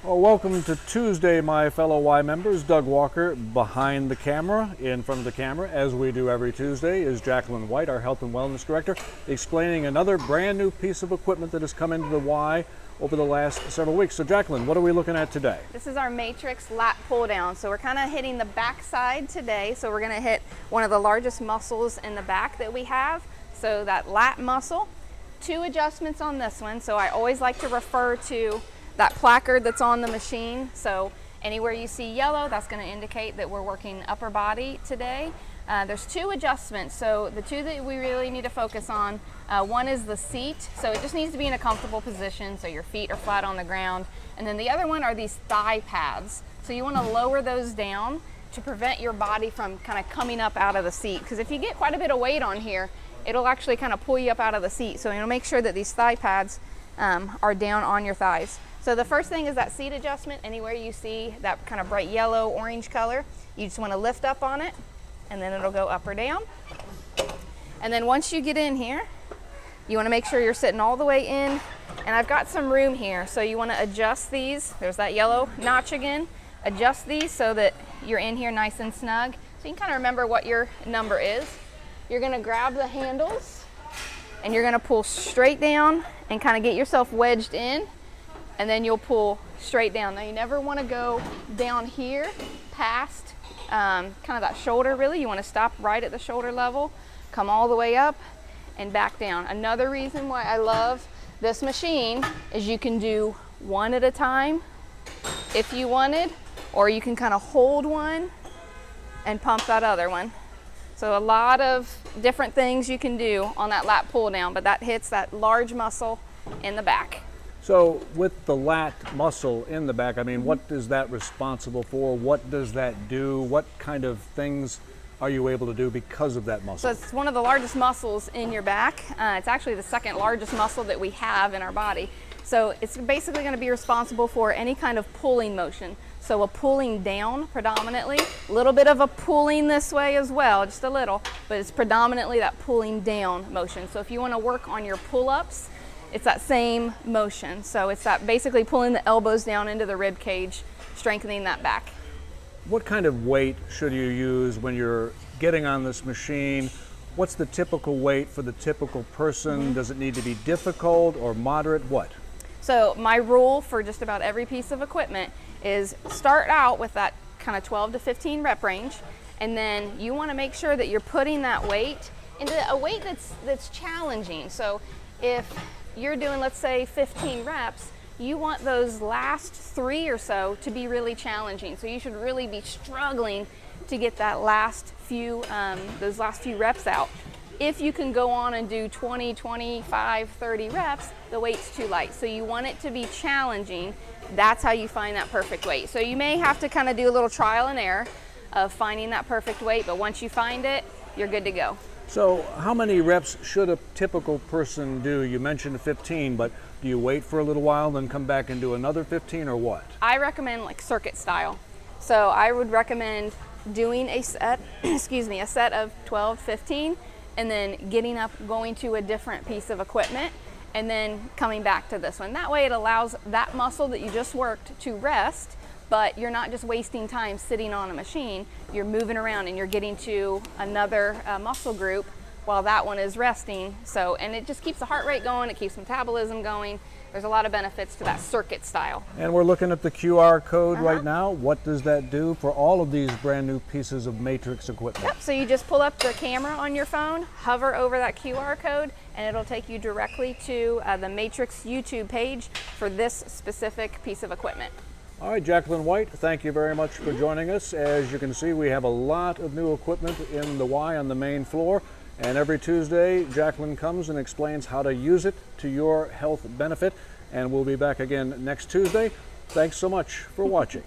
Well, welcome to Tuesday, my fellow Y members. Doug Walker behind the camera. In front of the camera, as we do every Tuesday, is Jacqueline White, our Health and Wellness Director, explaining another brand new piece of equipment that has come into the Y over the last several weeks. So Jacqueline, what are we looking at today? This is our Matrix lat pull down. So we're kind of hitting the back side today. So we're going to hit one of the largest muscles in the back that we have. So that lat muscle. Two adjustments on this one. So I always like to refer to that placard that's on the machine. So anywhere you see yellow, that's going to indicate that we're working upper body today. There's two adjustments. So the two that we really need to focus on, one is the seat. So it just needs to be in a comfortable position so your feet are flat on the ground. And then the other one are these thigh pads. So you want to lower those down to prevent your body from kind of coming up out of the seat. Because if you get quite a bit of weight on here, it'll actually kind of pull you up out of the seat. So you'll make sure that these thigh pads are down on your thighs. So the first thing is that seat adjustment. Anywhere you see that kind of bright yellow, orange color, you just want to lift up on it and then it'll go up or down. And then once you get in here, you want to make sure you're sitting all the way in. And I've got some room here, so you want to adjust these. There's that yellow notch again. Adjust these so that you're in here nice and snug. So you can kind of remember what your number is. You're going to grab the handles and you're going to pull straight down and kind of get yourself wedged in. And then you'll pull straight down. Now you never want to go down here past kind of that shoulder really. You want to stop right at the shoulder level, come all the way up and back down. Another reason why I love this machine is you can do one at a time if you wanted, or you can kind of hold one and pump that other one. So a lot of different things you can do on that lat pull down, but that hits that large muscle in the back. So with the lat muscle in the back, I mean, what is that responsible for? What does that do? What kind of things are you able to do because of that muscle? So it's one of the largest muscles in your back. It's actually the second largest muscle that we have in our body. So it's basically going to be responsible for any kind of pulling motion. So a pulling down predominantly, a little bit of a pulling this way as well, just a little, but it's predominantly that pulling down motion. So if you want to work on your pull-ups, it's that same motion. So it's that basically pulling the elbows down into the rib cage, strengthening that back. What kind of weight should you use when you're getting on this machine? What's the typical weight for the typical person? Does it need to be difficult or moderate? What? So my rule for just about every piece of equipment is start out with that kind of 12 to 15 rep range, and then you want to make sure that you're putting that weight into a weight that's challenging. So if you're doing, let's say, 15 reps, you want those last 3 or so to be really challenging. So you should really be struggling to get that last few, those last few reps out. If you can go on and do 20, 25, 30 reps, the weight's too light. So you want it to be challenging. That's how you find that perfect weight. So you may have to kind of do a little trial and error of finding that perfect weight, but once you find it, you're good to go. So how many reps should a typical person do? You mentioned 15, but do you wait for a little while, then come back and do another 15, or what? I recommend like circuit style. So I would recommend doing a set, a set of 12, 15, and then getting up, going to a different piece of equipment, and then coming back to this one. That way it allows that muscle that you just worked to rest, but you're not just wasting time sitting on a machine. You're moving around and you're getting to another muscle group while that one is resting. So, and it just keeps the heart rate going, it keeps metabolism going. There's a lot of benefits to that circuit style. And we're looking at the QR code right now. What does that do for all of these brand new pieces of Matrix equipment? Yep, so you just pull up the camera on your phone, hover over that QR code, and it'll take you directly to the Matrix YouTube page for this specific piece of equipment. All right, Jacqueline White, thank you very much for joining us. As you can see, we have a lot of new equipment in the Y on the main floor. And every Tuesday, Jacqueline comes and explains how to use it to your health benefit. And we'll be back again next Tuesday. Thanks so much for watching.